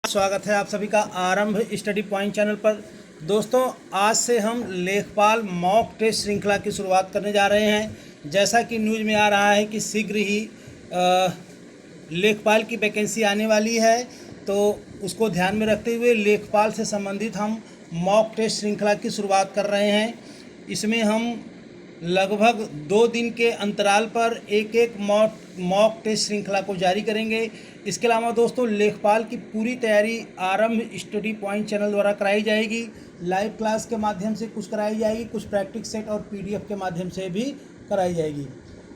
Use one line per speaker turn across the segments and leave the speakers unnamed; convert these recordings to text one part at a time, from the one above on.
स्वागत है आप सभी का आरंभ स्टडी पॉइंट चैनल पर। दोस्तों, आज से हम लेखपाल मॉक टेस्ट श्रृंखला की शुरुआत करने जा रहे हैं। जैसा कि न्यूज़ में आ रहा है कि शीघ्र ही लेखपाल की वैकेंसी आने वाली है, तो उसको ध्यान में रखते हुए लेखपाल से संबंधित हम मॉक टेस्ट श्रृंखला की शुरुआत कर रहे हैं। इसमें हम लगभग 2 दिन के अंतराल पर एक मॉक टेस्ट श्रृंखला को जारी करेंगे। इसके अलावा दोस्तों, लेखपाल की पूरी तैयारी आरंभ स्टडी पॉइंट चैनल द्वारा कराई जाएगी। लाइव क्लास के माध्यम से कुछ कराई जाएगी, कुछ प्रैक्टिस सेट और पीडीएफ के माध्यम से भी कराई जाएगी।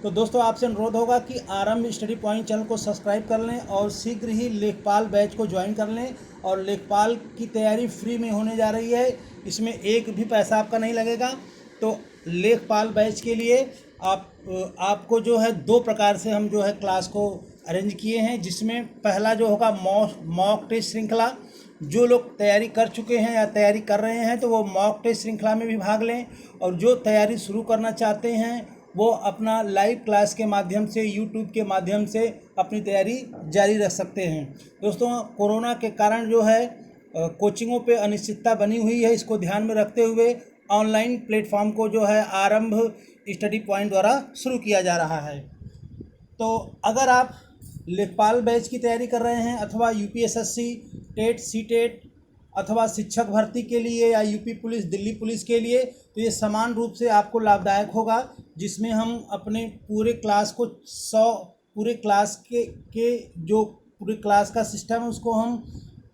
तो दोस्तों, आपसे अनुरोध होगा कि आरंभ स्टडी पॉइंट चैनल को सब्सक्राइब कर लें और शीघ्र ही लेखपाल बैच को ज्वाइन कर लें। और लेखपाल की तैयारी फ्री में होने जा रही है, इसमें एक भी पैसा आपका नहीं लगेगा। तो लेखपाल बैच के लिए आपको जो है 2 प्रकार से हम जो है क्लास को अरेंज किए हैं, जिसमें पहला जो होगा मॉक टेस्ट श्रृंखला। जो लोग तैयारी कर चुके हैं या तैयारी कर रहे हैं तो वो मॉक टेस्ट श्रृंखला में भी भाग लें, और जो तैयारी शुरू करना चाहते हैं वो अपना लाइव क्लास के माध्यम से, यूट्यूब के माध्यम से अपनी तैयारी जारी रख सकते हैं। दोस्तों, कोरोना के कारण जो है कोचिंगों पे अनिश्चितता बनी हुई है। इसको ध्यान में रखते हुए ऑनलाइन प्लेटफॉर्म को जो है आरंभ स्टडी पॉइंट द्वारा शुरू किया जा रहा है। तो अगर आप लेखपाल बैच की तैयारी कर रहे हैं अथवा यूपीएसएससी, टेट, सीटेट अथवा शिक्षक भर्ती के लिए या यूपी पुलिस, दिल्ली पुलिस के लिए, तो ये समान रूप से आपको लाभदायक होगा। जिसमें हम अपने पूरे क्लास को पूरे क्लास के जो पूरे क्लास का सिस्टम है उसको हम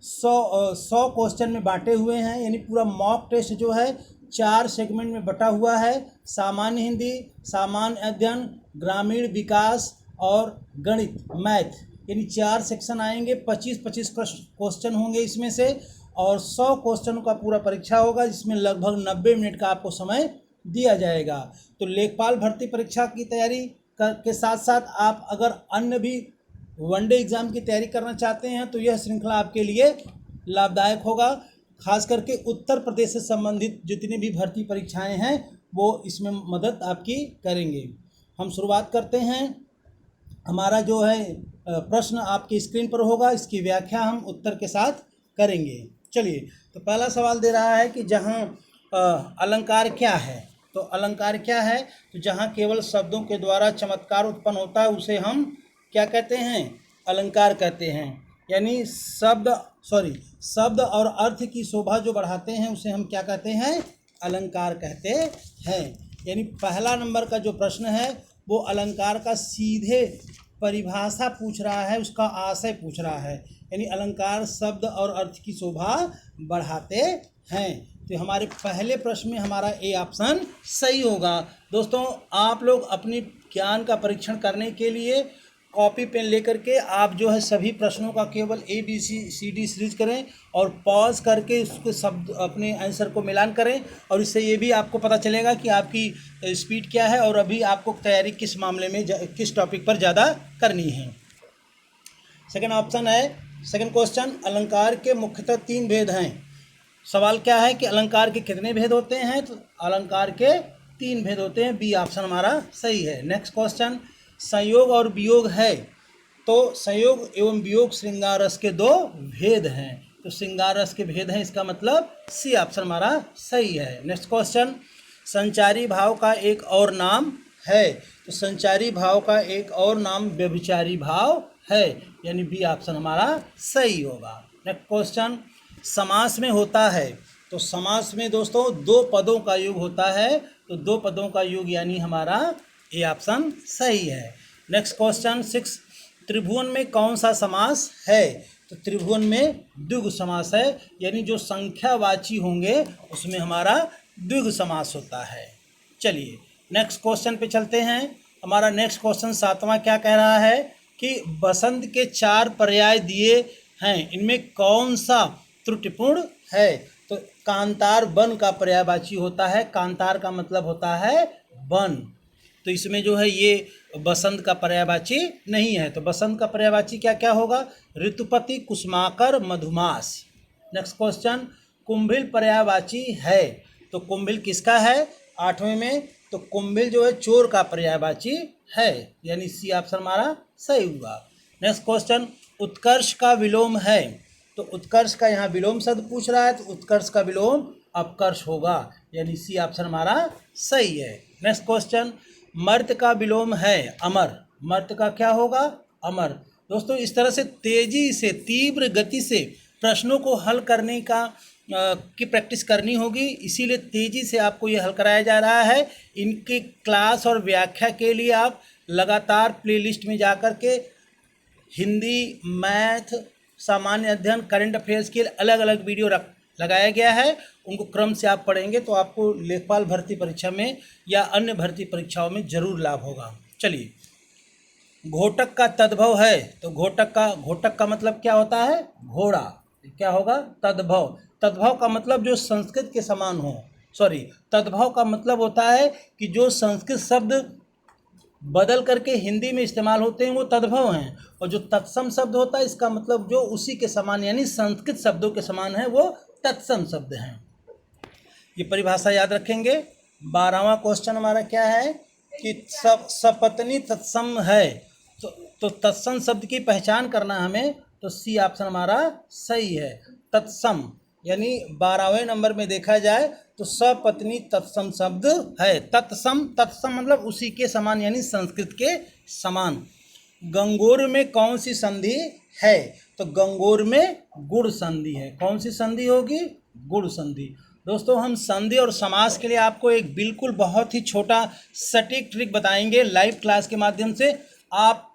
100 क्वेश्चन में बांटे हुए हैं। यानी पूरा मॉक टेस्ट जो है 4 सेगमेंट में बटा हुआ है। सामान्य हिंदी, सामान्य अध्ययन, ग्रामीण विकास और गणित, मैथ, यानी 4 सेक्शन आएंगे। 25-25 क्वेश्चन होंगे इसमें से, और 100 क्वेश्चन का पूरा परीक्षा होगा, जिसमें लगभग 90 मिनट का आपको समय दिया जाएगा। तो लेखपाल भर्ती परीक्षा की तैयारी के साथ साथ आप अगर अन्य भी वनडे एग्ज़ाम की तैयारी करना चाहते हैं तो यह श्रृंखला आपके लिए लाभदायक होगा। खास करके उत्तर प्रदेश से संबंधित जितनी भी भर्ती परीक्षाएं हैं वो इसमें मदद आपकी करेंगे। हम शुरुआत करते हैं। हमारा जो है प्रश्न आपकी स्क्रीन पर होगा, इसकी व्याख्या हम उत्तर के साथ करेंगे। चलिए, तो पहला सवाल दे रहा है कि जहाँ अलंकार क्या है। तो अलंकार क्या है? तो जहाँ केवल शब्दों के द्वारा चमत्कार उत्पन्न होता है उसे हम क्या कहते हैं? अलंकार कहते हैं। यानी शब्द और अर्थ की शोभा जो बढ़ाते हैं उसे हम क्या कहते हैं? अलंकार कहते हैं। यानी पहला नंबर का जो प्रश्न है वो अलंकार का सीधे परिभाषा पूछ रहा है, उसका आशय पूछ रहा है। यानी अलंकार शब्द और अर्थ की शोभा बढ़ाते हैं। तो हमारे पहले प्रश्न में हमारा ए ऑप्शन सही होगा। दोस्तों, आप लोग अपनी ज्ञान का परीक्षण करने के लिए कॉपी पेन लेकर के आप जो है सभी प्रश्नों का केवल ABCD सीरीज करें और पॉज करके उसके शब्द अपने आंसर को मिलान करें, और इससे ये भी आपको पता चलेगा कि आपकी स्पीड क्या है और अभी आपको तैयारी किस मामले में किस टॉपिक पर ज़्यादा करनी है। सेकंड ऑप्शन है, सेकंड क्वेश्चन, अलंकार के मुख्यतः 3 भेद हैं। सवाल क्या है कि अलंकार के कितने भेद होते हैं? तो अलंकार के 3 भेद होते हैं। बी ऑप्शन हमारा सही है। नेक्स्ट क्वेश्चन, संयोग और वियोग है। तो संयोग एवं वियोग श्रृंगार रस के 2 भेद हैं। तो श्रृंगार रस के भेद हैं, इसका मतलब सी ऑप्शन हमारा सही है। नेक्स्ट क्वेश्चन, संचारी भाव का एक और नाम है। तो संचारी भाव का एक और नाम व्यभिचारी भाव है, यानी बी ऑप्शन हमारा सही होगा। नेक्स्ट क्वेश्चन, समास में होता है। तो समास में दोस्तों 2 पदों का योग होता है। तो 2 पदों का योग यानी हमारा ए ऑप्शन सही है। नेक्स्ट क्वेश्चन 6, त्रिभुवन में कौन सा समास है? तो त्रिभुवन में द्विगु समास है, यानी जो संख्यावाची होंगे उसमें हमारा द्विगु समास होता है। चलिए नेक्स्ट क्वेश्चन पे चलते हैं। हमारा नेक्स्ट क्वेश्चन 7वां क्या कह रहा है कि बसंत के 4 पर्याय दिए हैं, इनमें कौन सा त्रुटिपूर्ण है? तो कांतार वन का पर्यायवाची होता है। कांतार का मतलब होता है वन, तो इसमें जो है ये बसंत का पर्यायवाची नहीं है। तो बसंत का पर्यायवाची क्या क्या होगा? ऋतुपति, कुसुमाकर, मधुमास। नेक्स्ट क्वेश्चन, कुंभिल पर्यायवाची है। तो कुंभिल किसका है? 8वें में। तो कुंभिल जो है चोर का पर्यायवाची है, यानी सी ऑप्शन हमारा सही हुआ। नेक्स्ट क्वेश्चन, उत्कर्ष का विलोम है। तो उत्कर्ष का यहाँ विलोम शब्द पूछ रहा है, तो उत्कर्ष का विलोम अपकर्ष होगा, यानी सी ऑप्शन हमारा सही है। नेक्स्ट क्वेश्चन, मर्त्य का विलोम है अमर, मर्त्य का क्या होगा? अमर। दोस्तों इस तरह से तेजी से, तीव्र गति से प्रश्नों को हल करने की प्रैक्टिस करनी होगी, इसीलिए तेजी से आपको ये हल कराया जा रहा है। इनके क्लास और व्याख्या के लिए आप लगातार प्लेलिस्ट में जा कर के हिंदी, मैथ, सामान्य अध्ययन, करंट अफेयर्स के अलग अलग वीडियो लगाया गया है, उनको क्रम से आप पढ़ेंगे तो आपको लेखपाल भर्ती परीक्षा में या अन्य भर्ती परीक्षाओं में जरूर लाभ होगा। चलिए, घोटक का तद्भव है, तो घोटक का मतलब क्या होता है? घोड़ा। क्या होगा? तद्भव। तद्भव का मतलब जो संस्कृत के समान हो, तद्भव का मतलब होता है कि जो संस्कृत शब्द बदल करके हिंदी में इस्तेमाल होते हैं वो तद्भव हैं, और जो तत्सम शब्द होता है इसका मतलब जो उसी के समान यानी संस्कृत शब्दों के समान है वो तत्सम शब्द हैं। ये परिभाषा याद रखेंगे। 12वां क्वेश्चन हमारा क्या है कि सपत्नी तत्सम है, तो तत्सम शब्द की पहचान करना हमें, तो सी ऑप्शन हमारा सही है। तत्सम यानी 12वें नंबर में देखा जाए तो सपत्नी तत्सम शब्द है। तत्सम मतलब उसी के समान यानी संस्कृत के समान। गंगोर में कौन सी संधि है? तो गंगोर में गुण संधि है। कौन सी संधि होगी? गुण संधि। दोस्तों हम संधि और समास के लिए आपको एक बिल्कुल बहुत ही छोटा सटीक ट्रिक बताएंगे लाइव क्लास के माध्यम से। आप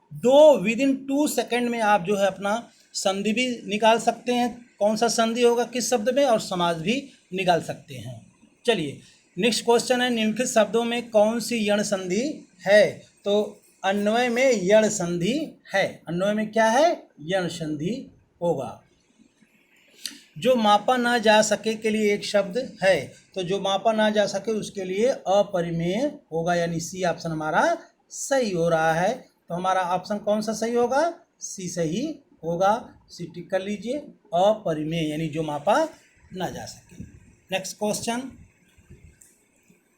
विदिन 2 सेकेंड में आप जो है अपना संधि भी निकाल सकते हैं, कौन सा संधि होगा किस शब्द में, और समास भी निकाल सकते हैं। चलिए नेक्स्ट क्वेश्चन है, निम्नलिखित शब्दों में कौन सी यण संधि है? तो अन्वय में यण संधि है। अन्वय में क्या है? यण संधि होगा। जो मापा ना जा सके के लिए एक शब्द है, तो जो मापा ना जा सके उसके लिए अपरिमेय होगा, यानी सी ऑप्शन हमारा सही हो रहा है। तो हमारा ऑप्शन कौन सा सही होगा? सी सही होगा। सी टिक कर लीजिए, अपरिमेय यानी जो मापा ना जा सके। नेक्स्ट क्वेश्चन,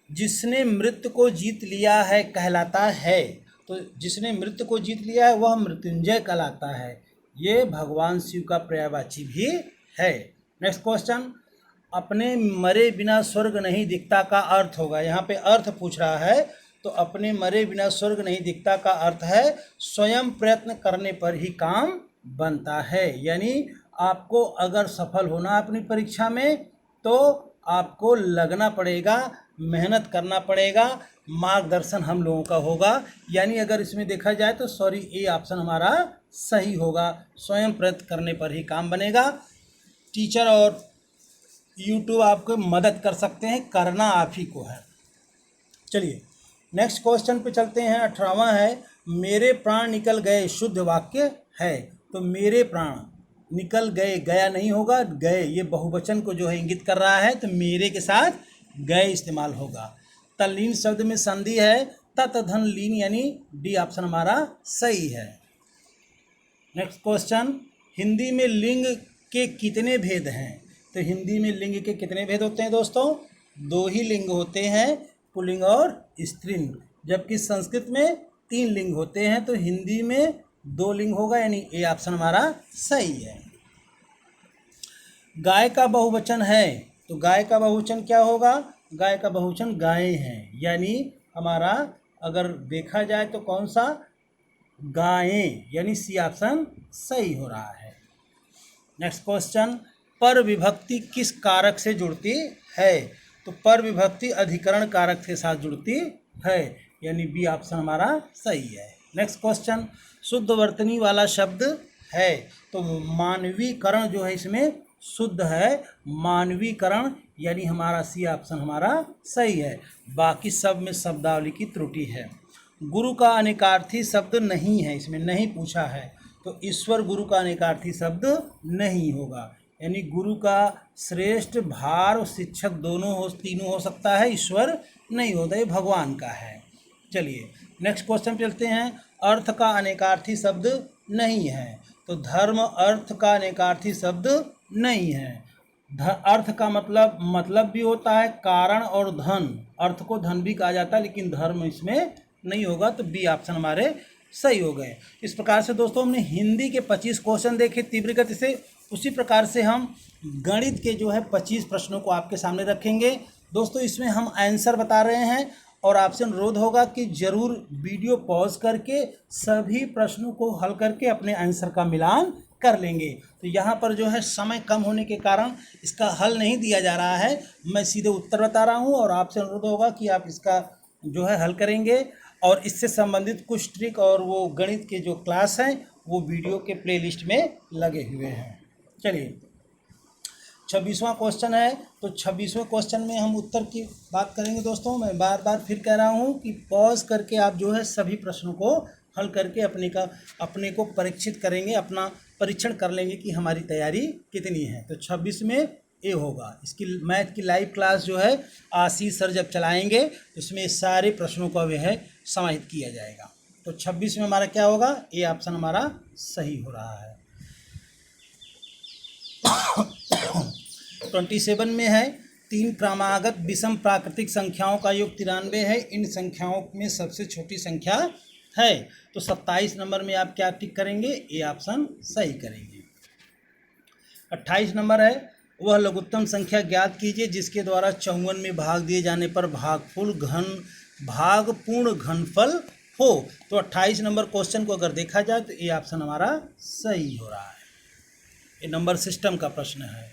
जिसने मृत्यु को जीत लिया है कहलाता है, तो जिसने मृत्यु को जीत लिया है वह मृत्युंजय कहलाता है। ये भगवान शिव का पर्यायवाची भी है। नेक्स्ट क्वेश्चन, अपने मरे बिना स्वर्ग नहीं दिखता का अर्थ होगा। यहाँ पे अर्थ पूछ रहा है, तो अपने मरे बिना स्वर्ग नहीं दिखता का अर्थ है स्वयं प्रयत्न करने पर ही काम बनता है। यानी आपको अगर सफल होना अपनी परीक्षा में तो आपको लगना पड़ेगा, मेहनत करना पड़ेगा, मार्गदर्शन हम लोगों का होगा। यानी अगर इसमें देखा जाए तो ए ऑप्शन हमारा सही होगा, स्वयं प्रयत्न करने पर ही काम बनेगा। टीचर और यूट्यूब आपको मदद कर सकते हैं, करना आप ही को है। चलिए नेक्स्ट क्वेश्चन पे चलते हैं। 18वां है, मेरे प्राण निकल गए शुद्ध वाक्य है। तो मेरे प्राण निकल गए, गया नहीं होगा, गए ये बहुवचन को जो है इंगित कर रहा है, तो मेरे के साथ गए इस्तेमाल होगा। तल्लीन शब्द में संधि है तत् धन लीन, यानी डी ऑप्शन हमारा सही है। नेक्स्ट क्वेश्चन, हिंदी में लिंग के कितने भेद हैं? तो हिंदी में लिंग के कितने भेद होते हैं दोस्तों? 2 ही लिंग होते हैं, पुल्लिंग और स्त्रीलिंग, जबकि संस्कृत में 3 लिंग होते हैं। तो हिंदी में 2 लिंग होगा, यानी ए ऑप्शन हमारा सही है। गाय का बहुवचन है, तो गाय का बहुवचन क्या होगा? गाय का बहुवचन गायें हैं, यानी हमारा अगर देखा जाए तो कौन सा? गायें, यानी सी ऑप्शन सही हो रहा है। नेक्स्ट क्वेश्चन, पर विभक्ति किस कारक से जुड़ती है? तो पर विभक्ति अधिकरण कारक के साथ जुड़ती है, यानी बी ऑप्शन हमारा सही है। नेक्स्ट क्वेश्चन, शुद्ध वर्तनी वाला शब्द है, तो मानवीकरण जो है इसमें शुद्ध है, मानवीकरण, यानी हमारा सी ऑप्शन हमारा सही है। बाकी सब में शब्दावली की त्रुटि है। गुरु का अनेकार्थी शब्द नहीं है, इसमें नहीं पूछा है, तो ईश्वर गुरु का अनेकार्थी शब्द नहीं होगा, यानी गुरु का श्रेष्ठ, भार और शिक्षक तीनों हो सकता है, ईश्वर नहीं होता, ये भगवान का है। चलिए नेक्स्ट क्वेश्चन चलते हैं। अर्थ का अनेकार्थी शब्द नहीं है, तो धर्म अर्थ का अनेकार्थी शब्द नहीं है। अर्थ का मतलब भी होता है कारण और धन, अर्थ को धन भी कहा जाता है, लेकिन धर्म इसमें नहीं होगा, तो बी ऑप्शन हमारे सही हो गए। इस प्रकार से दोस्तों हमने हिंदी के 25 क्वेश्चन देखे तीव्र गति से, उसी प्रकार से हम गणित के जो है 25 प्रश्नों को आपके सामने रखेंगे। दोस्तों इसमें हम आंसर बता रहे हैं और आपसे अनुरोध होगा कि ज़रूर वीडियो पॉज करके सभी प्रश्नों को हल करके अपने आंसर का मिलान कर लेंगे। तो यहाँ पर जो है समय कम होने के कारण इसका हल नहीं दिया जा रहा है, मैं सीधे उत्तर बता रहा हूँ और आपसे अनुरोध होगा कि आप इसका जो है हल करेंगे और इससे संबंधित कुछ ट्रिक और वो गणित के जो क्लास हैं वो वीडियो के प्लेलिस्ट में लगे हुए हैं। चलिए 26वां क्वेश्चन है, तो 26वें क्वेश्चन में हम उत्तर की बात करेंगे। दोस्तों मैं बार बार फिर कह रहा हूँ कि पॉज करके आप जो है सभी प्रश्नों को हल करके अपने को परीक्षित करेंगे, अपना परीक्षण कर लेंगे कि हमारी तैयारी कितनी है। तो 26 में ए होगा। इसकी मैथ की लाइव क्लास जो है आशीष सर जब चलाएंगे तो इसमें सारे प्रश्नों का वह है समाहित किया जाएगा। तो 26 में हमारा क्या होगा, ए ऑप्शन हमारा सही हो रहा है। 27 में है 3 क्रमागत विषम प्राकृतिक संख्याओं का योग 93 है, इन संख्याओं में सबसे छोटी संख्या है। तो 27 नंबर में आप क्या टिक करेंगे, ए ऑप्शन सही करेंगे। 28 नंबर है, वह लघुत्तम संख्या ज्ञात कीजिए जिसके द्वारा 54 में भाग दिए जाने पर भागपूर्ण घनफल हो। तो 28 नंबर क्वेश्चन को अगर देखा जाए तो ए ऑप्शन हमारा सही हो रहा है। ये नंबर सिस्टम का प्रश्न है।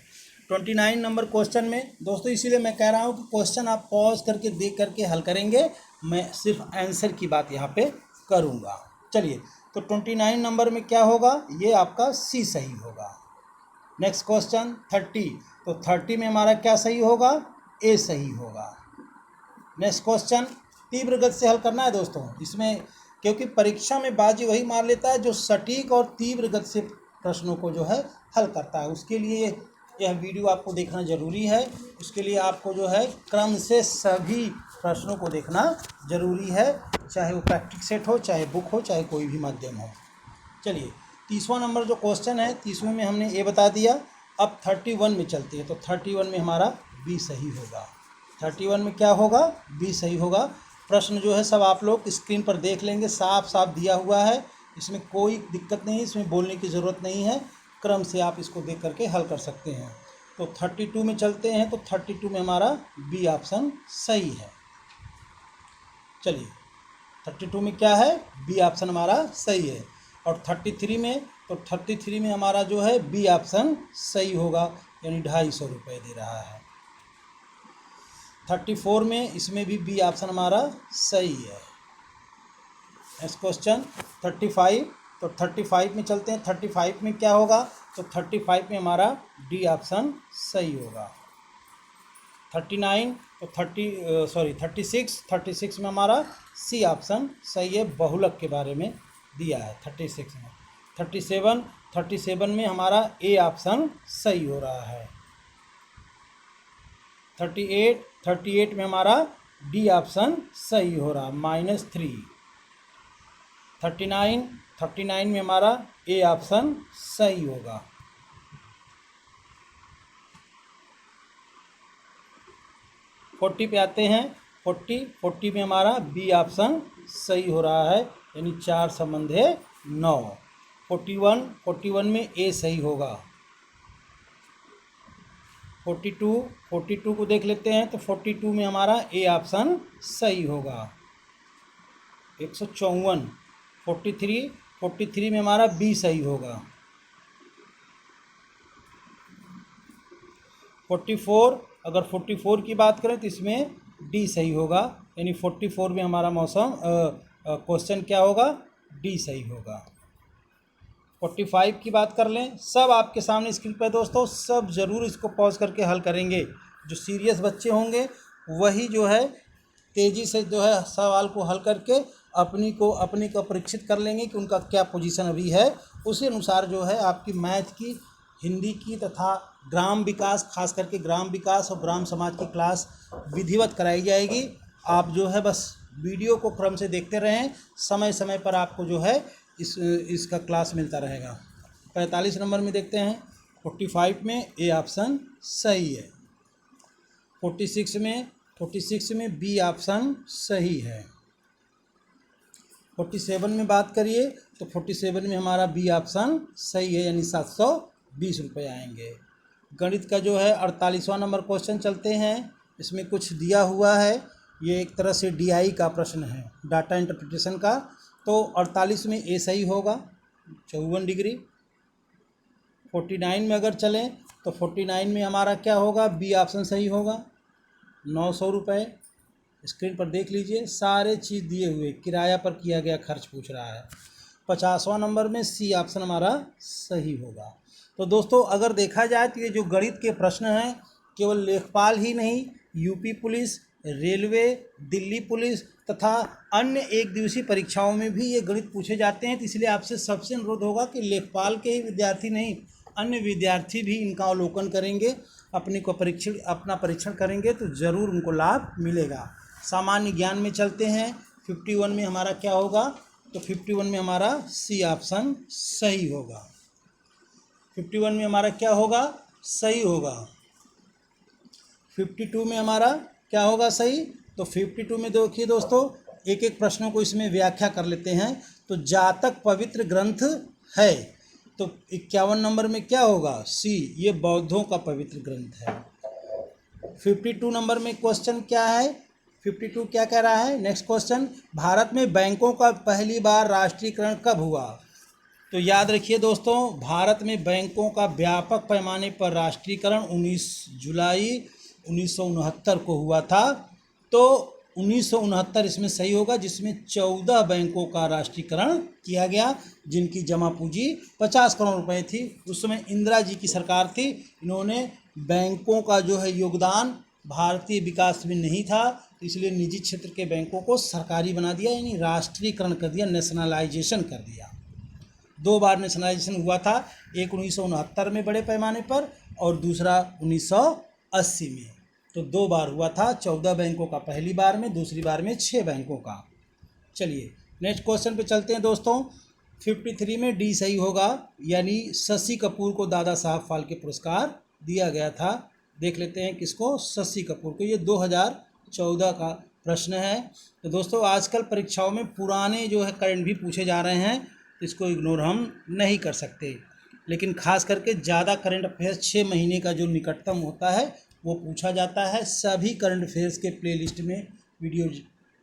29 नंबर क्वेश्चन में दोस्तों इसीलिए मैं कह रहा हूँ कि क्वेश्चन आप पॉज करके देख करके हल करेंगे, मैं सिर्फ आंसर की बात यहाँ पे करूँगा। चलिए तो 29 नंबर में क्या होगा, ये आपका सी सही होगा। नेक्स्ट क्वेश्चन 30, तो 30 में हमारा क्या सही होगा, ए सही होगा। नेक्स्ट क्वेश्चन तीव्र गति से हल करना है दोस्तों इसमें, क्योंकि परीक्षा में बाजी वही मार लेता है जो सटीक और तीव्र गति से प्रश्नों को जो है हल करता है। उसके लिए यह वीडियो आपको देखना जरूरी है। उसके लिए आपको जो है क्रम से सभी प्रश्नों को देखना जरूरी है, चाहे वो प्रैक्टिस सेट हो, चाहे बुक हो, चाहे कोई भी माध्यम हो। चलिए 30वां नंबर जो क्वेश्चन है 30वें में हमने ए बता दिया। अब 31 में चलते हैं, तो 31 में हमारा बी सही होगा। 31 में क्या होगा, बी सही होगा। प्रश्न जो है सब आप लोग स्क्रीन पर देख लेंगे, साफ साफ दिया हुआ है, इसमें कोई दिक्कत नहीं है, इसमें बोलने की ज़रूरत नहीं है, क्रम से आप इसको देख करके हल कर सकते हैं। तो 32 में चलते हैं, तो 32 में हमारा बी ऑप्शन सही है। चलिए 32 में क्या है, बी ऑप्शन हमारा सही है। और 33 में, तो 33 में हमारा जो है बी ऑप्शन सही होगा, यानी 250 रुपये दे रहा है। 34 में इसमें भी बी ऑप्शन हमारा सही है। नेक्स्ट क्वेश्चन 35, तो 35 में चलते हैं। 35 में क्या होगा, तो 35 में हमारा डी ऑप्शन सही होगा। 39, तो 36 में हमारा सी ऑप्शन सही है, बहुलक के बारे में दिया है 36 में। 37 में हमारा ए ऑप्शन सही हो रहा है। 38 में हमारा डी ऑप्शन सही हो रहा है, -3। 39 में हमारा ए ऑप्शन सही होगा। 40 पे आते हैं। 40 में हमारा बी ऑप्शन सही हो रहा है, यानी 4 संबंध है 9। 41 में ए सही होगा। 42 को देख लेते हैं, तो 42 में हमारा ए ऑप्शन सही होगा। 154। 43 में हमारा बी सही होगा। 44, अगर 44 की बात करें तो इसमें डी सही होगा, यानी 44 में हमारा क्वेश्चन क्या होगा, डी सही होगा। 45 की बात कर लें, सब आपके सामने स्क्रीन पर दोस्तों, सब ज़रूर इसको पॉज करके हल करेंगे। जो सीरियस बच्चे होंगे वही जो है तेज़ी से जो है सवाल को हल करके अपने को परीक्षित कर लेंगे कि उनका क्या पोजीशन अभी है। उसी अनुसार जो है आपकी मैथ की, हिंदी की तथा ग्राम विकास, खास करके ग्राम विकास और ग्राम समाज की क्लास विधिवत कराई जाएगी। आप जो है बस वीडियो को क्रम से देखते रहें, समय समय पर आपको जो है इसका क्लास मिलता रहेगा। 45 नंबर में देखते हैं। 45 में ए ऑप्शन सही है। 46 में बी ऑप्शन सही है। 47 में बात करिए, तो 47 में हमारा बी ऑप्शन सही है, यानी 700 20 रुपये आएंगे। गणित का जो है 48वां नंबर क्वेश्चन चलते हैं। इसमें कुछ दिया हुआ है, ये एक तरह से DI का प्रश्न है, डाटा इंटरप्रिटेशन का। तो 48 में A सही होगा, 54 डिग्री। 49 में अगर चलें तो 49 में हमारा क्या होगा, B ऑप्शन सही होगा, 900 रुपये। स्क्रीन पर देख लीजिए, सारे चीज़ दिए हुए, किराया पर किया गया खर्च पूछ रहा है। 50वां नंबर में C ऑप्शन हमारा सही होगा। तो दोस्तों अगर देखा जाए तो ये जो गणित के प्रश्न हैं, केवल लेखपाल ही नहीं, UP police, railway, Delhi police तथा अन्य एक दिवसीय परीक्षाओं में भी ये गणित पूछे जाते हैं। तो इसलिए आपसे सबसे अनुरोध होगा कि लेखपाल के ही विद्यार्थी नहीं, अन्य विद्यार्थी भी इनका अवलोकन करेंगे, अपना परीक्षण करेंगे तो ज़रूर उनको लाभ मिलेगा। सामान्य ज्ञान में चलते हैं। 51 में हमारा क्या होगा, तो 51 में हमारा C ऑप्शन सही होगा। 51 में हमारा क्या होगा, सही होगा। 52 में हमारा क्या होगा, सही। तो 52 में देखिए दोस्तों, एक एक प्रश्नों को इसमें व्याख्या कर लेते हैं। तो जातक पवित्र ग्रंथ है, तो 51 नंबर में क्या होगा, C, ये बौद्धों का पवित्र ग्रंथ है। 52 नंबर में क्वेश्चन क्या है, 52 क्या कह रहा है, नेक्स्ट क्वेश्चन, भारत में बैंकों का पहली बार राष्ट्रीयकरण कब हुआ। तो याद रखिए दोस्तों, भारत में बैंकों का व्यापक पैमाने पर राष्ट्रीयकरण 19 जुलाई 1969 को हुआ था। तो 1969 इसमें सही होगा, जिसमें 14 बैंकों का राष्ट्रीयकरण किया गया, जिनकी जमा पूंजी 50 करोड़ रुपए थी। उस समय इंदिरा जी की सरकार थी। इन्होंने बैंकों का जो है योगदान भारतीय विकास में नहीं था, इसलिए निजी क्षेत्र के बैंकों को सरकारी बना दिया, यानी राष्ट्रीयकरण कर दिया, नेशनलाइजेशन कर दिया। 2 बार नेशनलाइजेशन हुआ था, एक 1969 में बड़े पैमाने पर और दूसरा 1980 में। तो 2 बार हुआ था, 14 बैंकों का पहली बार में, दूसरी बार में 6 बैंकों का। चलिए नेक्स्ट क्वेश्चन पे चलते हैं दोस्तों। 53 में D सही होगा, यानी शशि कपूर को दादा साहब फाल्के पुरस्कार दिया गया था। देख लेते हैं किसको, शशि कपूर को। ये 2014 का प्रश्न है। तो दोस्तों आजकल परीक्षाओं में पुराने जो है करंट भी पूछे जा रहे हैं, इसको इग्नोर हम नहीं कर सकते, लेकिन खास करके ज़्यादा करंट अफेयर्स 6 महीने का जो निकटतम होता है वो पूछा जाता है। सभी करंट अफेयर्स के प्लेलिस्ट में वीडियो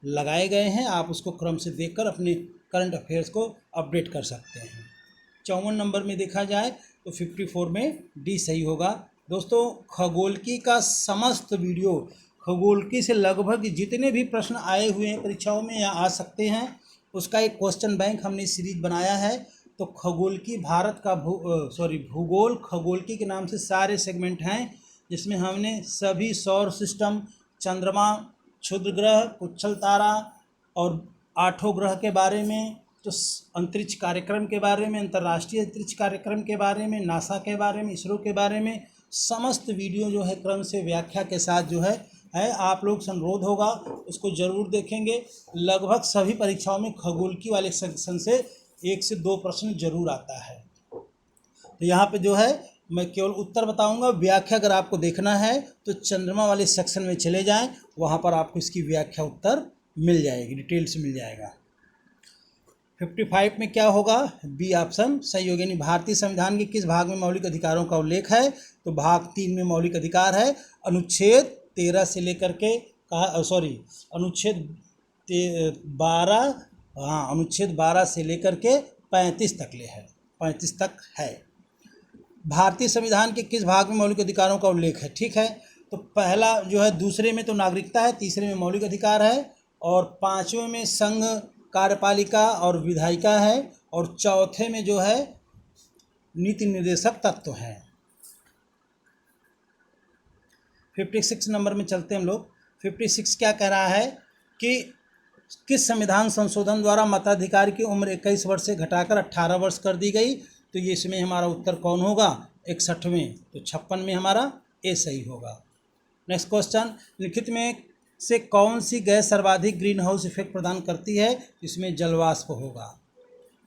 लगाए गए हैं, आप उसको क्रम से देखकर अपने करंट अफेयर्स को अपडेट कर सकते हैं। 54 नंबर में देखा जाए तो 54 में D सही होगा। दोस्तों खगोलकी का समस्त वीडियो, खगोलकी से लगभग जितने भी प्रश्न आए हुए हैं परीक्षाओं में या आ सकते हैं, उसका एक क्वेश्चन बैंक हमने सीरीज बनाया है। तो खगोलकी भारत का भूगोल खगोलकी के नाम से सारे सेगमेंट हैं, जिसमें हमने सभी सौर सिस्टम, चंद्रमा, क्षुद्र ग्रह, पुच्छल तारा और 8 ग्रह के बारे में, तो अंतरिक्ष कार्यक्रम के बारे में, अंतर्राष्ट्रीय अंतरिक्ष कार्यक्रम के बारे में, नासा के बारे में, इसरो के बारे में समस्त वीडियो जो है क्रम से व्याख्या के साथ जो है आप लोग से अनुरोध होगा उसको ज़रूर देखेंगे। लगभग सभी परीक्षाओं में खगोलकी वाले सेक्शन से 1 से 2 प्रश्न जरूर आता है। तो यहाँ पे जो है मैं केवल उत्तर बताऊंगा, व्याख्या अगर आपको देखना है तो चंद्रमा वाले सेक्शन में चले जाएं, वहाँ पर आपको इसकी व्याख्या उत्तर मिल जाएगी, डिटेल्स मिल जाएगा। 55 में क्या होगा, B ऑप्शन सही होगा, यानी भारतीय संविधान के किस भाग में मौलिक अधिकारों का उल्लेख है। तो भाग 3 में मौलिक अधिकार है, अनुच्छेद 13 से लेकर के अनुच्छेद 12 से लेकर के 35 तक ले है, 35 तक है। भारतीय संविधान के किस भाग में मौलिक अधिकारों का उल्लेख है, ठीक है। तो पहला जो है, दूसरे में तो नागरिकता है, तीसरे में मौलिक अधिकार है, और 5वें में संघ, कार्यपालिका और विधायिका है, और चौथे में जो है नीति निर्देशक तत्व हैं। 56 नंबर में चलते हैं हम लोग। 56 क्या कह रहा है कि किस संविधान संशोधन द्वारा मताधिकार की उम्र 21 वर्ष से घटाकर 18 वर्ष कर दी गई। तो ये इसमें हमारा उत्तर कौन होगा, 61वें। तो 56 में हमारा A सही होगा। नेक्स्ट क्वेश्चन, लिखित में से कौन सी गैस सर्वाधिक ग्रीन हाउस इफेक्ट प्रदान करती है। इसमें जलवाष्प होगा।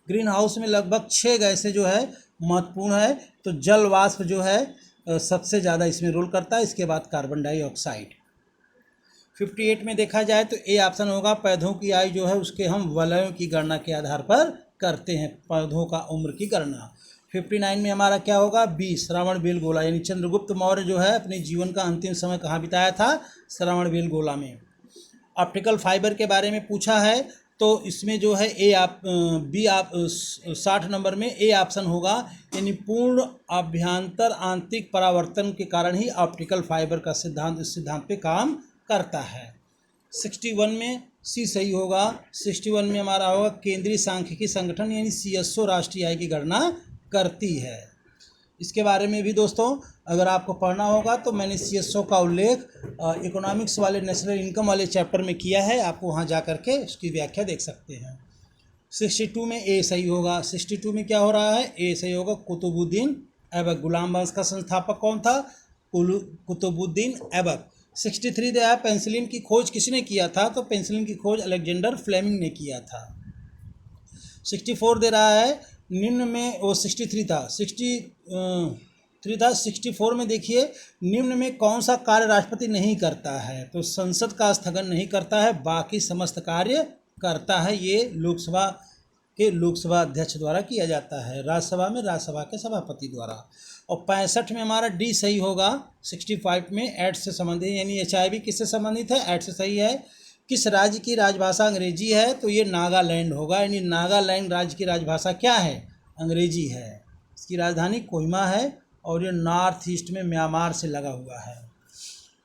ग्रीन हाउस में लगभग 6 गैसें जो है महत्वपूर्ण है, तो जलवाष्प जो है सबसे ज़्यादा इसमें रोल करता है, इसके बाद कार्बन डाइऑक्साइड। 58 में देखा जाए तो A ऑप्शन होगा, पौधों की आयु जो है उसके हम वलयों की गणना के आधार पर करते हैं, पौधों का उम्र की गणना। 59 में हमारा क्या होगा, बी श्रवणबेलगोला, यानी चंद्रगुप्त मौर्य जो है अपने जीवन का अंतिम समय कहाँ बिताया था, श्रवणबेलगोला में। ऑप्टिकल फाइबर के बारे में पूछा है तो इसमें जो है ए आप बी आप 60 नंबर में ए ऑप्शन होगा, यानी पूर्ण अभ्यंतर आंतरिक परावर्तन के कारण ही ऑप्टिकल फाइबर का सिद्धांत इस सिद्धांत पे काम करता है। 61 में सी सही होगा। 61 में हमारा होगा केंद्रीय सांख्यिकी संगठन यानी CSO राष्ट्रीय आय की गणना करती है। इसके बारे में भी दोस्तों अगर आपको पढ़ना होगा तो मैंने CSO का उल्लेख इकोनॉमिक्स वाले नेशनल इनकम वाले चैप्टर में किया है, आप वहाँ जा कर के उसकी व्याख्या देख सकते हैं। 62 में ए सही होगा। 62 में क्या हो रहा है, ए सही होगा। कुतुबुद्दीन ऐबक, गुलाम वंश का संस्थापक कौन था, कुतुबुद्दीन ऐबक। 63 दे पेंसिलिन की खोज किसने किया था, तो पेंसिलिन की खोज अलेक्जेंडर फ्लेमिंग ने किया था। 64 दे रहा है निम्न में, वो 63 था, 63 था। 64 में देखिए निम्न में कौन सा कार्य राष्ट्रपति नहीं करता है, तो संसद का स्थगन नहीं करता है, बाकी समस्त कार्य करता है। ये लोकसभा के लोकसभा अध्यक्ष द्वारा किया जाता है, राज्यसभा में राज्यसभा के सभापति द्वारा। और 65 में हमारा डी सही होगा। 65 में एड्स से संबंधित यानी HIV किससे संबंधित है, एड्स से सही है। किस राज्य की राजभाषा अंग्रेजी है, तो ये नागालैंड होगा, यानी नागालैंड राज्य की राजभाषा क्या है, अंग्रेजी है। इसकी राजधानी कोहिमा है और ये नॉर्थ ईस्ट में म्यांमार से लगा हुआ है।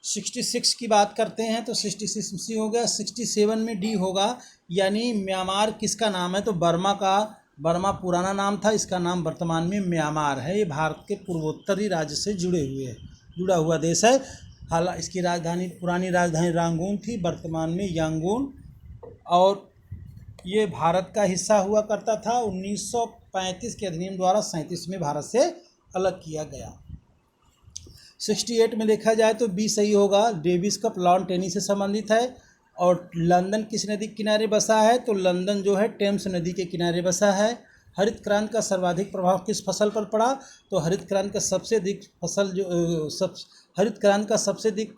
66 की बात करते हैं तो 66 सी हो गया। 67 में डी होगा, यानी म्यांमार किसका नाम है, तो बर्मा पुराना नाम था, इसका नाम वर्तमान में म्यांमार है। ये भारत के पूर्वोत्तरी राज्य से जुड़ा हुआ देश है। हालांकि इसकी राजधानी पुरानी राजधानी रंगून थी, वर्तमान में यांगून, और ये भारत का हिस्सा हुआ करता था। 1935 के अधिनियम द्वारा 37 में भारत से अलग किया गया। 68 में देखा जाए तो बी सही होगा। डेविस कप लॉन टेनिस से संबंधित है। और लंदन किस नदी के किनारे बसा है, तो लंदन जो है टेम्स नदी के किनारे बसा है। हरित क्रांति का सर्वाधिक प्रभाव किस फसल पर पड़ा, तो हरित क्रांति का सबसे अधिक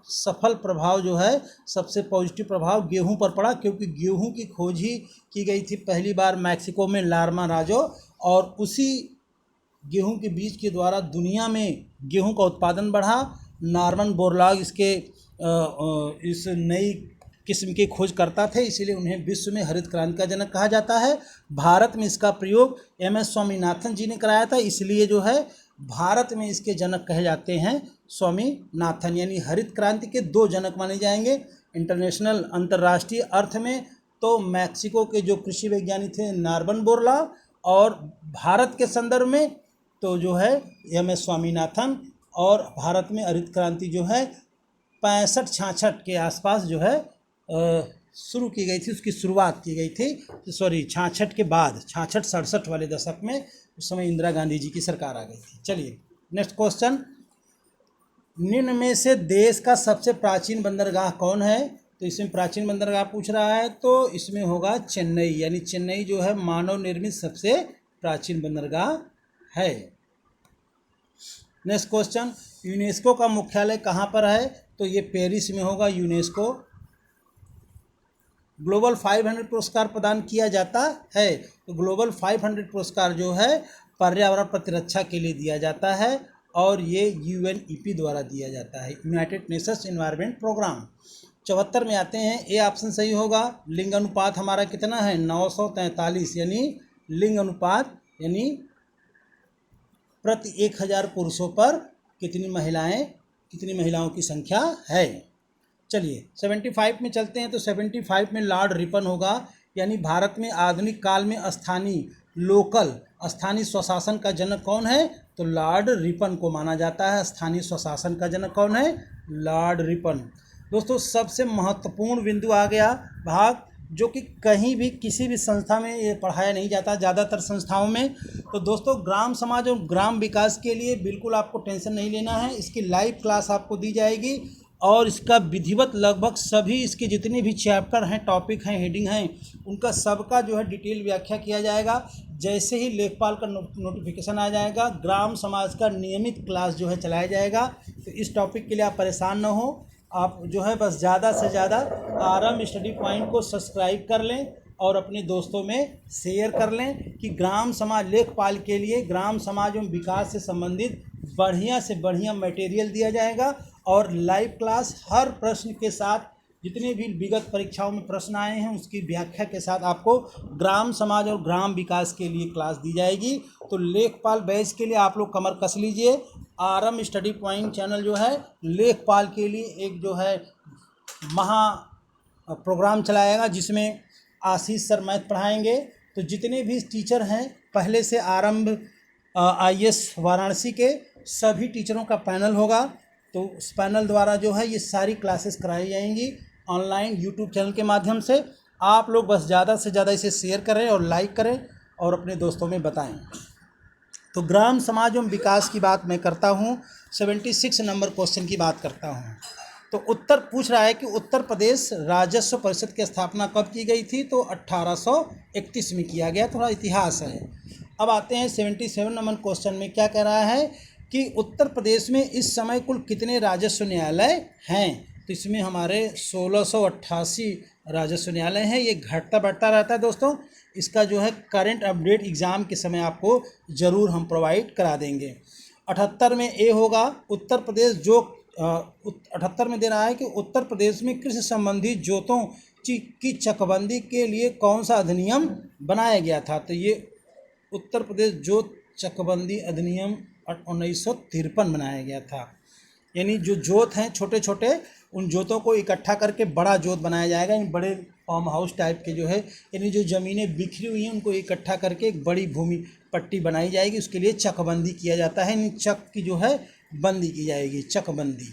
सफल प्रभाव जो है, सबसे पॉजिटिव प्रभाव गेहूं पर पड़ा, क्योंकि गेहूं की खोज ही की गई थी पहली बार मैक्सिको में लार्मा राजो, और उसी गेहूं के बीज के द्वारा दुनिया में गेहूं का उत्पादन बढ़ा। नॉर्मन बोरलॉग इस नई किस्म की खोज करता थे, इसीलिए उन्हें विश्व में हरित क्रांति का जनक कहा जाता है। भारत में इसका प्रयोग MS स्वामीनाथन जी ने कराया था, इसलिए जो है भारत में इसके जनक कहे जाते हैं स्वामीनाथन। यानी हरित क्रांति के 2 जनक माने जाएंगे इंटरनेशनल अंतर्राष्ट्रीय अर्थ में, तो मैक्सिको के जो कृषि वैज्ञानिक थे नॉर्मन बोरलॉग, और भारत के संदर्भ में तो जो है MS स्वामीनाथन। और भारत में हरित क्रांति जो है 65-66 के आसपास जो है शुरू की गई थी, उसकी शुरुआत की गई थी, 66 के बाद 66-67 वाले दशक में, उस समय इंदिरा गांधी जी की सरकार आ गई थी। चलिए नेक्स्ट क्वेश्चन, निम्न में से देश का सबसे प्राचीन बंदरगाह कौन है, तो इसमें प्राचीन बंदरगाह पूछ रहा है, तो इसमें होगा चेन्नई, यानी चेन्नई जो है मानव निर्मित सबसे प्राचीन बंदरगाह है। नेक्स्ट क्वेश्चन, यूनेस्को का मुख्यालय कहाँ पर है, तो ये पेरिस में होगा यूनेस्को। ग्लोबल 500 पुरस्कार प्रदान किया जाता है, तो ग्लोबल 500 पुरस्कार जो है पर्यावरण प्रतिरक्षा के लिए दिया जाता है, और ये UNEP द्वारा दिया जाता है, यूनाइटेड नेशंस एनवायरनमेंट प्रोग्राम। 74 में आते हैं, ए ऑप्शन सही होगा। लिंग अनुपात हमारा कितना है, 943, यानी लिंग अनुपात यानी प्रति 1000 पुरुषों पर कितनी महिलाओं की संख्या है। चलिए 75 में चलते हैं, तो 75 में लॉर्ड रिपन होगा, यानी भारत में आधुनिक काल में स्थानीय स्वशासन का जनक कौन है, तो लॉर्ड रिपन को माना जाता है। स्थानीय स्वशासन का जनक कौन है, लॉर्ड रिपन। दोस्तों सबसे महत्वपूर्ण बिंदु आ गया भाग, जो कि कहीं भी किसी भी संस्था में ये पढ़ाया नहीं जाता, ज़्यादातर संस्थाओं में। तो दोस्तों ग्राम समाज और ग्राम विकास के लिए बिल्कुल आपको टेंशन नहीं लेना है, इसकी लाइव क्लास आपको दी जाएगी, और इसका विधिवत लगभग सभी इसके जितने भी चैप्टर हैं, टॉपिक हैं, हेडिंग हैं, उनका सबका जो है डिटेल व्याख्या किया जाएगा। जैसे ही लेखपाल का नोटिफिकेशन आ जाएगा, ग्राम समाज का नियमित क्लास जो है चलाया जाएगा। तो इस टॉपिक के लिए आप परेशान न हो, आप जो है बस ज़्यादा से ज़्यादा आरएम स्टडी पॉइंट को सब्सक्राइब कर लें, और अपने दोस्तों में शेयर कर लें कि ग्राम समाज लेखपाल के लिए ग्राम समाज एवं विकास से संबंधित बढ़िया से बढ़िया मटेरियल दिया जाएगा और लाइव क्लास हर प्रश्न के साथ जितने भी विगत परीक्षाओं में प्रश्न आए हैं उसकी व्याख्या के साथ आपको ग्राम समाज और ग्राम विकास के लिए क्लास दी जाएगी। तो लेखपाल बैच के लिए आप लोग कमर कस लीजिए। आरएम स्टडी पॉइंट चैनल जो है लेखपाल के लिए एक जो है महा प्रोग्राम चलाएगा जिसमें आशीष सर मैथ पढ़ाएंगे। तो जितने भी टीचर हैं पहले से आरंभ IAS वाराणसी के सभी टीचरों का पैनल होगा। तो उस पैनल द्वारा जो है ये सारी क्लासेस कराई जाएंगी ऑनलाइन यूट्यूब चैनल के माध्यम से। आप लोग बस ज़्यादा से ज़्यादा इसे शेयर करें और लाइक करें और अपने दोस्तों में बताएं। तो ग्राम समाज एवं विकास की बात मैं करता हूँ। 76 नंबर क्वेश्चन की बात करता हूँ। तो उत्तर पूछ रहा है कि उत्तर प्रदेश राजस्व परिषद की स्थापना कब की गई थी? तो 1831 में किया गया। थोड़ा इतिहास है। अब आते हैं 77 नंबर क्वेश्चन में। क्या कह रहा है कि उत्तर प्रदेश में इस समय कुल कितने राजस्व न्यायालय हैं? तो इसमें हमारे 1688 राजस्व न्यायालय हैं। ये घटता बढ़ता रहता है दोस्तों। इसका जो है करंट अपडेट एग्ज़ाम के समय आपको ज़रूर हम प्रोवाइड करा देंगे। 78 में ए होगा उत्तर प्रदेश जो 78 में दे रहा है कि उत्तर प्रदेश में कृषि संबंधी जोतों की चकबंदी के लिए कौन सा अधिनियम बनाया गया था? तो ये उत्तर प्रदेश जोत चकबंदी अधिनियम 1953 बनाया गया था। यानी जो जोत हैं छोटे छोटे उन जोतों को इकट्ठा करके बड़ा जोत बनाया जाएगा। इन बड़े फार्म हाउस टाइप के जो है यानी जो ज़मीनें बिखरी हुई हैं उनको इकट्ठा करके एक बड़ी भूमि पट्टी बनाई जाएगी। उसके लिए चकबंदी किया जाता है। इन चक की जो है बंदी की जाएगी, चकबंदी।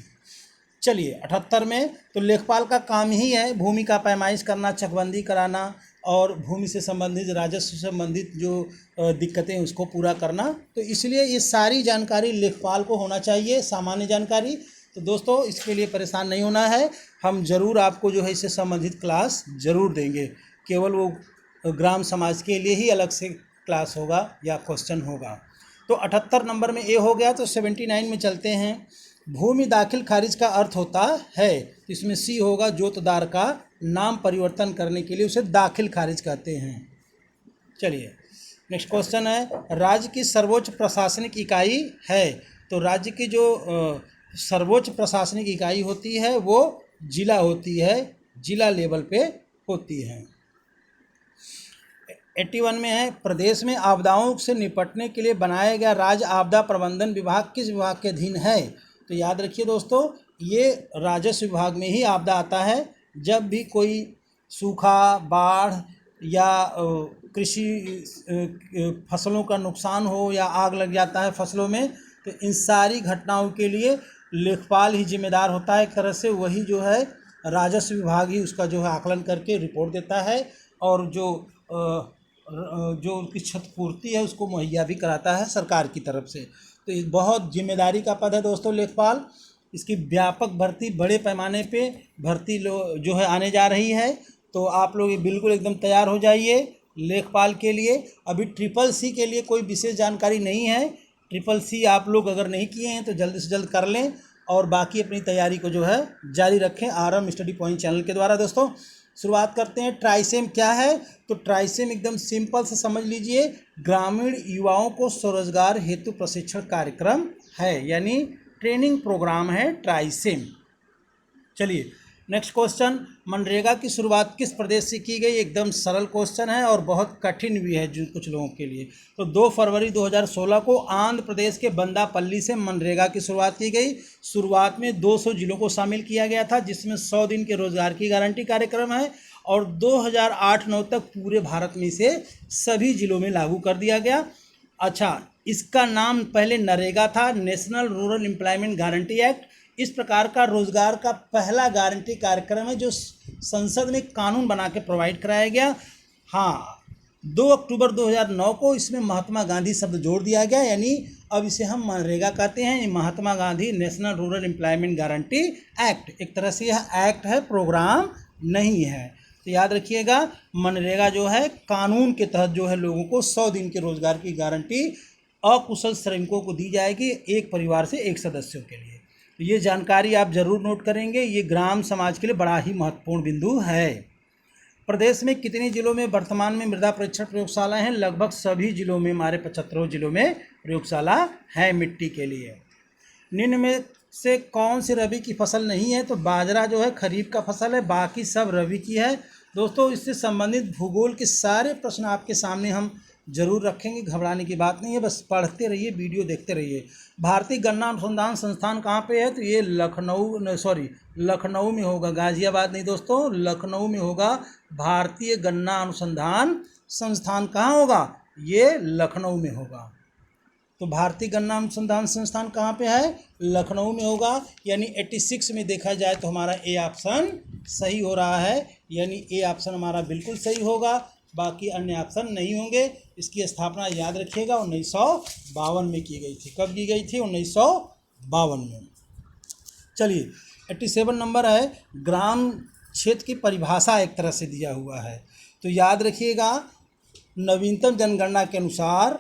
चलिए 78 में तो लेखपाल का काम ही है भूमि का पैमाइश करना, चकबंदी कराना और भूमि से संबंधित राजस्व से संबंधित जो दिक्कतें उसको पूरा करना। तो इसलिए ये सारी जानकारी लेखपाल को होना चाहिए, सामान्य जानकारी। तो दोस्तों इसके लिए परेशान नहीं होना है, हम ज़रूर आपको जो है इससे संबंधित क्लास ज़रूर देंगे। केवल वो ग्राम समाज के लिए ही अलग से क्लास होगा या क्वेश्चन होगा। तो 78 नंबर में ए हो गया। तो 79 में चलते हैं। भूमि दाखिल खारिज का अर्थ होता है, तो इसमें सी होगा जोतदार का नाम परिवर्तन करने के लिए उसे दाखिल खारिज कहते हैं। चलिए नेक्स्ट क्वेश्चन है राज्य की सर्वोच्च प्रशासनिक इकाई है। तो राज्य की जो सर्वोच्च प्रशासनिक इकाई होती है वो जिला होती है, जिला लेवल पे होती है। 81 में है प्रदेश में आपदाओं से निपटने के लिए बनाया गया राज्य आपदा प्रबंधन विभाग किस विभाग के अधीन है? तो याद रखिए दोस्तों ये राजस्व विभाग में ही आपदा आता है। जब भी कोई सूखा, बाढ़ या कृषि फसलों का नुकसान हो या आग लग जाता है फसलों में, तो इन सारी घटनाओं के लिए लेखपाल ही जिम्मेदार होता है। एक तरह से वही जो है राजस्व विभाग ही उसका जो है आकलन करके रिपोर्ट देता है और जो उनकी क्षतिपूर्ति है उसको मुहैया भी कराता है सरकार की तरफ से। तो ये बहुत जिम्मेदारी का पद है दोस्तों लेखपाल। इसकी व्यापक भर्ती बड़े पैमाने पे भर्ती जो है आने जा रही है। तो आप लोग बिल्कुल एकदम तैयार हो जाइए लेखपाल के लिए। अभी CCC के लिए कोई विशेष जानकारी नहीं है। CCC आप लोग अगर नहीं किए हैं तो जल्द से जल्द कर लें और बाकी अपनी तैयारी को जो है जारी रखें आरएम स्टडी पॉइंट चैनल के द्वारा। दोस्तों शुरुआत करते हैं। ट्राइसेम क्या है? तो ट्राइसेम एकदम सिंपल से समझ लीजिए, ग्रामीण युवाओं को स्वरोजगार हेतु प्रशिक्षण कार्यक्रम है, यानी ट्रेनिंग प्रोग्राम है ट्राइसेम। चलिए नेक्स्ट क्वेश्चन, मनरेगा की शुरुआत किस प्रदेश से की गई? एकदम सरल क्वेश्चन है और बहुत कठिन भी है जो कुछ लोगों के लिए। तो 2 फरवरी 2016 को आंध्र प्रदेश के बंदापल्ली से मनरेगा की शुरुआत की गई। शुरुआत में 200 जिलों को शामिल किया गया था जिसमें 100 दिन के रोजगार की गारंटी कार्यक्रम है और 2008-9 तक पूरे भारत में इसे सभी जिलों में लागू कर दिया गया। अच्छा, इसका नाम पहले नरेगा था, national Rural Employment Guarantee act. इस प्रकार का रोजगार का पहला गारंटी कार्यक्रम है जो संसद में कानून बना के प्रोवाइड कराया गया। हाँ, 2 अक्टूबर 2009 को इसमें महात्मा गांधी शब्द जोड़ दिया गया, यानी अब इसे हम मनरेगा कहते हैं। Mahatma Gandhi National Rural Employment Guarantee Act, एक तरह से यह एक्ट है, प्रोग्राम नहीं है। तो याद रखिएगा मनरेगा जो है कानून के तहत जो है लोगों को 100 दिन के रोजगार की गारंटी अकुशल श्रमिकों को दी जाएगी, एक परिवार से एक सदस्यों के लिए। तो ये जानकारी आप जरूर नोट करेंगे, ये ग्राम समाज के लिए बड़ा ही महत्वपूर्ण बिंदु है। प्रदेश में कितने जिलों में वर्तमान में मृदा परीक्षण प्रयोगशाला हैं? लगभग सभी जिलों में, हमारे 75 जिलों में प्रयोगशाला है मिट्टी के लिए। निम्न में से कौन सी रबी की फसल नहीं है? तो बाजरा जो है खरीफ का फसल है, बाकी सब रबी की है। दोस्तों, इससे संबंधित भूगोल के सारे प्रश्न आपके सामने हम जरूर रखेंगे, घबराने की बात नहीं है, बस पढ़ते रहिए, वीडियो देखते रहिए। भारतीय गन्ना अनुसंधान संस्थान कहाँ पे है? तो ये लखनऊ में होगा, गाजियाबाद नहीं दोस्तों, लखनऊ में होगा। भारतीय गन्ना अनुसंधान संस्थान कहाँ होगा? ये लखनऊ में होगा। तो भारतीय गन्ना अनुसंधान संस्थान कहाँ पे है? लखनऊ में होगा। यानी 86 में देखा जाए तो हमारा ए ऑप्शन सही हो रहा है, यानी ए ऑप्शन हमारा बिल्कुल सही होगा, बाकी अन्य ऑप्शन नहीं होंगे। इसकी स्थापना याद रखिएगा 1952 में की गई थी। कब की गई थी? 1952 में। चलिए 87 नंबर है, ग्राम क्षेत्र की परिभाषा एक तरह से दिया हुआ है, तो याद रखिएगा नवीनतम जनगणना के अनुसार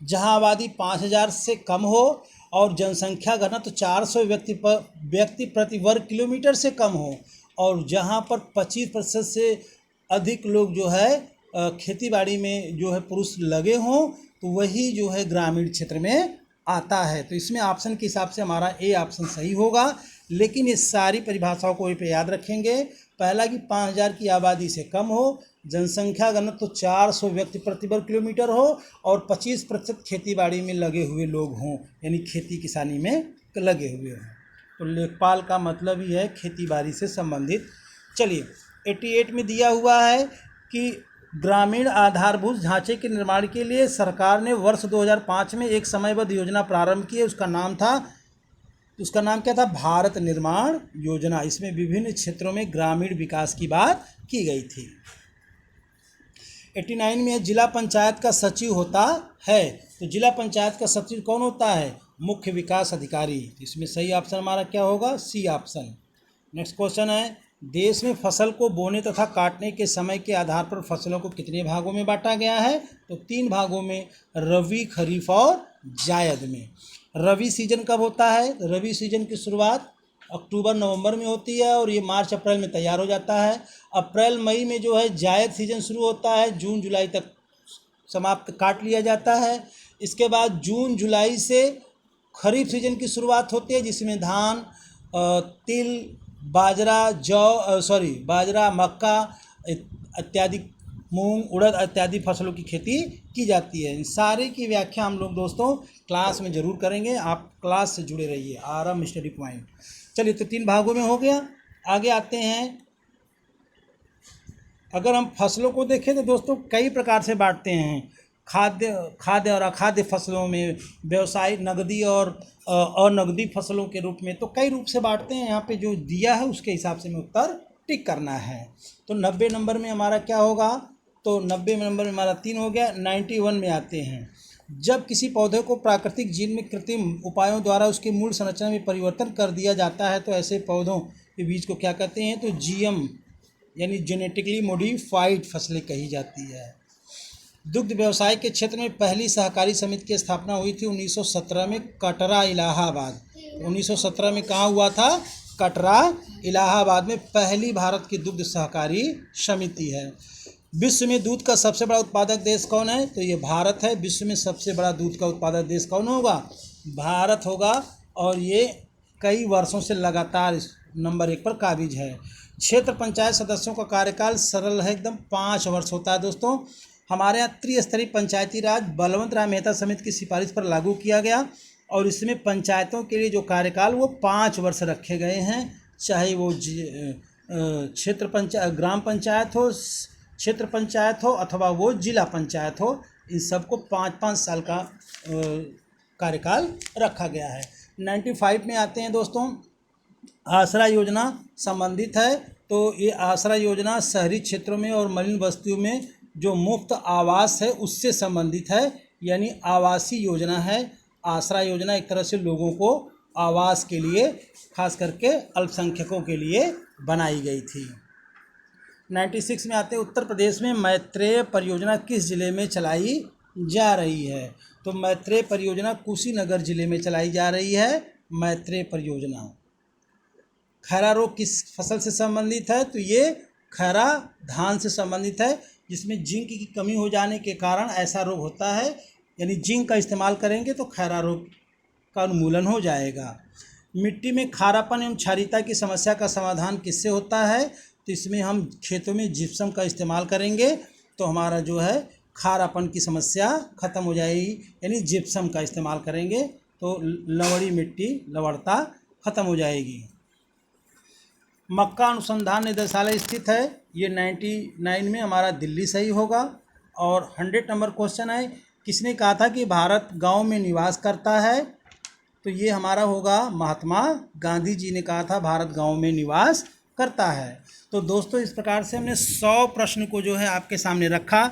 जहां आबादी 5000 से कम हो और जनसंख्या घनत्व 400 व्यक्ति प्रति वर्ग किलोमीटर से कम हो, और जहां पर 25% से अधिक लोग जो है खेती बाड़ी में जो है पुरुष लगे हों, तो वही जो है ग्रामीण क्षेत्र में आता है। तो इसमें ऑप्शन के हिसाब से हमारा ए ऑप्शन सही होगा। लेकिन ये सारी परिभाषाओं को पे याद रखेंगे। पहला कि 5000 की आबादी से कम हो, जनसंख्या घनत्व तो 400 व्यक्ति प्रति वर्ग किलोमीटर हो, और 25% खेती बाड़ी में लगे हुए लोग हों, यानी खेती किसानी में लगे हुए हों। तो लेखपाल का मतलब ही है खेती बाड़ी से संबंधित। चलिए 88 में दिया हुआ है कि ग्रामीण आधारभूत ढांचे के निर्माण के लिए सरकार ने वर्ष 2005 में एक समयबद्ध योजना प्रारंभ की है। उसका नाम क्या था? भारत निर्माण योजना। इसमें विभिन्न क्षेत्रों में ग्रामीण विकास की बात की गई थी। 89 में जिला पंचायत का सचिव होता है, तो जिला पंचायत का सचिव कौन होता है? मुख्य विकास अधिकारी। इसमें सही ऑप्शन हमारा क्या होगा? C option. नेक्स्ट क्वेश्चन है, देश में फसल को बोने तथा काटने के समय के आधार पर फसलों को कितने भागों में बांटा गया है? तो 3 भागों में, रबी, खरीफ और जायद में। रबी सीजन कब होता है? रबी सीजन की शुरुआत अक्टूबर नवंबर में होती है और ये मार्च अप्रैल में तैयार हो जाता है। अप्रैल मई में जो है जायद सीजन शुरू होता है, जून जुलाई तक समाप्त काट लिया जाता है। इसके बाद जून जुलाई से खरीफ सीजन की शुरुआत होती है, जिसमें धान, तिल, बाजरा, मक्का इत्यादि, मूंग, उड़द इत्यादि फसलों की खेती की जाती है। इन सारे की व्याख्या हम लोग दोस्तों क्लास में ज़रूर करेंगे, आप क्लास से जुड़े रहिए। RM study point. चलिए, तो 3 भागों में हो गया। आगे आते हैं, अगर हम फसलों को देखें तो दोस्तों कई प्रकार से बांटते हैं। खाद्य और अखाद्य फसलों में, व्यवसायिक, नगदी और अनगदी फसलों के रूप में, तो कई रूप से बांटते हैं। यहाँ पे जो दिया है उसके हिसाब से हमें उत्तर टिक करना है। तो 90 नंबर में हमारा क्या होगा? तो 90 नंबर में हमारा 3 हो गया। 91 में आते हैं, जब किसी पौधे को प्राकृतिक जीन में कृत्रिम उपायों द्वारा उसके मूल संरचना में परिवर्तन कर दिया जाता है, तो ऐसे पौधों के बीज को क्या कहते हैं? तो जीएम यानी जेनेटिकली मॉडिफाइड फसलें कही जाती है। दुग्ध व्यवसाय के क्षेत्र में पहली सहकारी समिति की स्थापना हुई थी 1917 में, कटरा, इलाहाबाद। 1917 में कहाँ हुआ था? कटरा, इलाहाबाद में पहली भारत की दुग्ध सहकारी समिति है। विश्व में दूध का सबसे बड़ा उत्पादक देश कौन है? तो ये भारत है। विश्व में सबसे बड़ा दूध का उत्पादक देश कौन होगा? भारत होगा, और ये कई वर्षों से लगातार नंबर 1 पर काबिज है। क्षेत्र पंचायत सदस्यों का कार्यकाल सरल है एकदम, 5 वर्ष होता है दोस्तों। हमारे यहाँ त्रिस्तरीय पंचायती राज बलवंत राय मेहता समिति की सिफारिश पर लागू किया गया, और इसमें पंचायतों के लिए जो कार्यकाल वो 5 वर्ष रखे गए हैं, चाहे वो ग्राम पंचायत हो, क्षेत्र पंचायत हो, अथवा वो जिला पंचायत हो। इन सबको 5-5 साल का कार्यकाल रखा गया है। 95 में आते हैं दोस्तों, आसरा योजना संबंधित है। तो ये आसरा योजना शहरी क्षेत्रों में और मलिन बस्तियों में जो मुफ्त आवास है उससे संबंधित है, यानी आवासीय योजना है। आसरा योजना एक तरह से लोगों को आवास के लिए, खास करके अल्पसंख्यकों के लिए बनाई गई थी। 96 में आते हैं, उत्तर प्रदेश में मैत्रेय परियोजना किस जिले में चलाई जा रही है? तो मैत्रेय परियोजना कुशीनगर जिले में चलाई जा रही है। मैत्रेय परियोजना। खैरा रोग किस फसल से संबंधित है? तो ये खैरा धान से संबंधित है, जिसमें जिंक की कमी हो जाने के कारण ऐसा रोग होता है। यानी जिंक का इस्तेमाल करेंगे तो खैरा रोग का उन्मूलन हो जाएगा। मिट्टी में खारापन एवं क्षारीयता की समस्या का समाधान किससे होता है? तो इसमें हम खेतों में जिप्सम का इस्तेमाल करेंगे तो हमारा जो है खारापन की समस्या ख़त्म हो जाएगी। यानी जिप्सम का इस्तेमाल करेंगे तो लवणी मिट्टी लवणता ख़त्म हो जाएगी। मक्का अनुसंधान निदेशालय स्थित है, ये 99 में हमारा दिल्ली सही होगा। और 100 नंबर क्वेश्चन है, किसने कहा था कि भारत गांव में निवास करता है? तो ये हमारा होगा महात्मा गांधी जी ने कहा था भारत गांव में निवास करता है। तो दोस्तों इस प्रकार से हमने 100 प्रश्न को जो है आपके सामने रखा।